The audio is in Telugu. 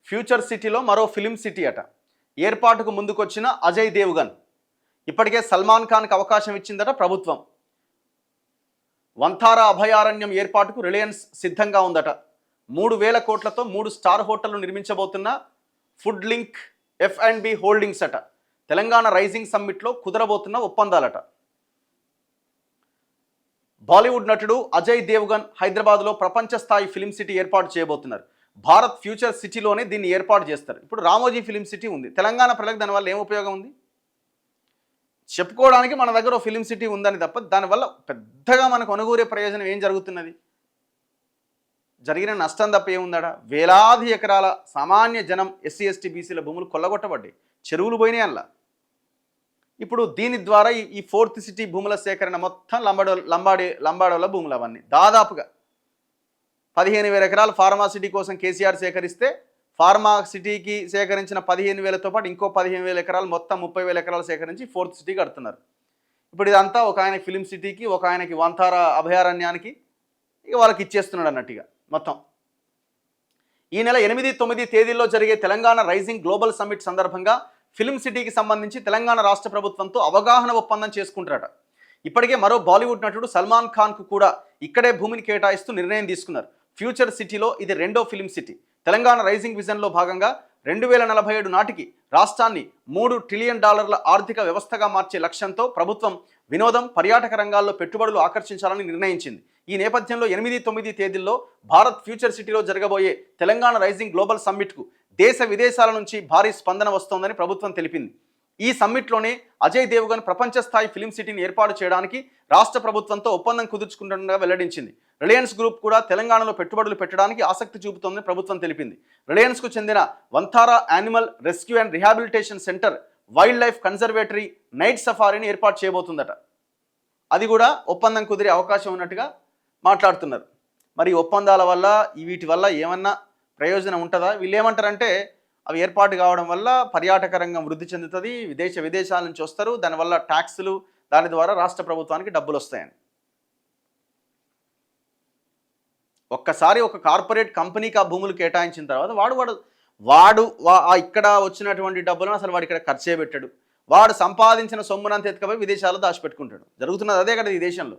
ఫ్యూచర్ సిటీలో మరో ఫిలిం సిటీ అట. ఏర్పాటుకు ముందుకొచ్చిన అజయ్ దేవ్గన్. ఇప్పటికే సల్మాన్ ఖాన్కి అవకాశం ఇచ్చిందట ప్రభుత్వం. వంతారా అభయారణ్యం ఏర్పాటుకు రిలయన్స్ సిద్ధంగా ఉందట. 3,000 కోట్లతో 3 స్టార్ హోటళ్లు నిర్మించబోతున్న ఫుడ్ లింక్ F&B హోల్డింగ్స్ అట. తెలంగాణ రైజింగ్ సమ్మిట్లో కుదరబోతున్న ఒప్పందాలట. బాలీవుడ్ నటుడు అజయ్ దేవ్గన్ హైదరాబాద్లో ప్రపంచ స్థాయి ఫిలిం సిటీ ఏర్పాటు చేయబోతున్నారు. భారత్ ఫ్యూచర్ సిటీలోనే దీన్ని ఏర్పాటు చేస్తారు. ఇప్పుడు రామోజీ ఫిలిం సిటీ ఉంది. తెలంగాణ ప్రజలకు దానివల్ల ఏం ఉపయోగం ఉంది? చెప్పుకోవడానికి మన దగ్గర ఒక ఫిలిం సిటీ ఉందని తప్ప దానివల్ల పెద్దగా మనకు అనుగూరే ప్రయోజనం ఏం జరుగుతున్నది? జరిగిన నష్టం తప్ప ఏముందట? వేలాది ఎకరాల సామాన్య జనం ఎస్సీ ఎస్టీ బీసీల భూములు కొల్లగొట్టబడ్డాయి, చెరువులు పోయినాయి అలా. ఇప్పుడు దీని ద్వారా ఈ ఫోర్త్ సిటీ భూముల సేకరణ మొత్తం లంబాడోల భూములు అవన్నీ దాదాపుగా 15,000 ఎకరాలు ఫార్మా సిటీ కోసం కేసీఆర్ సేకరిస్తే ఫార్మా సిటీకి సేకరించిన 15,000తో పాటు ఇంకో 15,000 ఎకరాలు మొత్తం 30,000 ఎకరాలు సేకరించి ఫోర్త్ సిటీ కడుతున్నారు. ఇప్పుడు ఇదంతా ఒక ఆయనకి ఫిలిం సిటీకి, ఒక ఆయనకి వంతారా అభయారణ్యానికి, ఇక వాళ్ళకి ఇచ్చేస్తున్నాడు అన్నట్టుగా మొత్తం. ఈ నెల 8, 9 తేదీల్లో జరిగే తెలంగాణ రైజింగ్ గ్లోబల్ సమ్మిట్ సందర్భంగా ఫిలిం సిటీకి సంబంధించి తెలంగాణ రాష్ట్ర ప్రభుత్వంతో అవగాహన ఒప్పందం చేసుకుంటారట. ఇప్పటికే మరో బాలీవుడ్ నటుడు సల్మాన్ ఖాన్కు కూడా ఇక్కడే భూమిని కేటాయిస్తూ నిర్ణయం తీసుకున్నారు. ఫ్యూచర్ సిటీలో ఇది 2వ ఫిలిం సిటీ. తెలంగాణ రైజింగ్ విజన్లో భాగంగా 2047 నాటికి రాష్ట్రాన్ని $3 ట్రిలియన్ ఆర్థిక వ్యవస్థగా మార్చే లక్ష్యంతో ప్రభుత్వం వినోదం, పర్యాటక రంగాల్లో పెట్టుబడులు ఆకర్షించాలని నిర్ణయించింది. ఈ నేపథ్యంలో 8, 9 తేదీల్లో భారత్ ఫ్యూచర్ సిటీలో జరగబోయే తెలంగాణ రైజింగ్ గ్లోబల్ సమ్మిట్కు దేశ విదేశాల నుంచి భారీ స్పందన వస్తోందని ప్రభుత్వం తెలిపింది. ఈ సమ్మిట్లోనే అజయ్ దేవ్గన్ ప్రపంచ స్థాయి ఫిలిం సిటీని ఏర్పాటు చేయడానికి రాష్ట్ర ప్రభుత్వంతో ఒప్పందం కుదుర్చుకుంటుండగా వెల్లడించింది. రిలయన్స్ గ్రూప్ కూడా తెలంగాణలో పెట్టుబడులు పెట్టడానికి ఆసక్తి చూపుతోందని ప్రభుత్వం తెలిపింది. రిలయన్స్కు చెందిన Vantara animal rescue and rehabilitation centre, wildlife conservatory, night సఫారీని ఏర్పాటు చేయబోతుందట. అది కూడా ఒప్పందం కుదిరే అవకాశం ఉన్నట్టుగా మాట్లాడుతున్నారు. మరి ఒప్పందాల వల్ల వీటి వల్ల ఏమన్నా ప్రయోజనం ఉంటుందా? వీళ్ళు ఏమంటారంటే అవి ఏర్పాటు కావడం వల్ల పర్యాటక రంగం వృద్ధి చెందుతుంది, విదేశాల నుంచి వస్తారు, దానివల్ల ట్యాక్సులు, దాని ద్వారా రాష్ట్ర ప్రభుత్వానికి డబ్బులు వస్తాయని. ఒక్కసారి ఒక కార్పొరేట్ కంపెనీకి ఆ భూములు కేటాయించిన తర్వాత వాడు ఇక్కడ వచ్చినటువంటి డబ్బులను అసలు వాడు ఇక్కడ ఖర్చే పెట్టాడు. వాడు సంపాదించిన సొమ్మునంత ఎత్తుకపోయి విదేశాల్లో దాచిపెట్టుకుంటాడు. జరుగుతున్నది అదే కదా ఈ దేశంలో.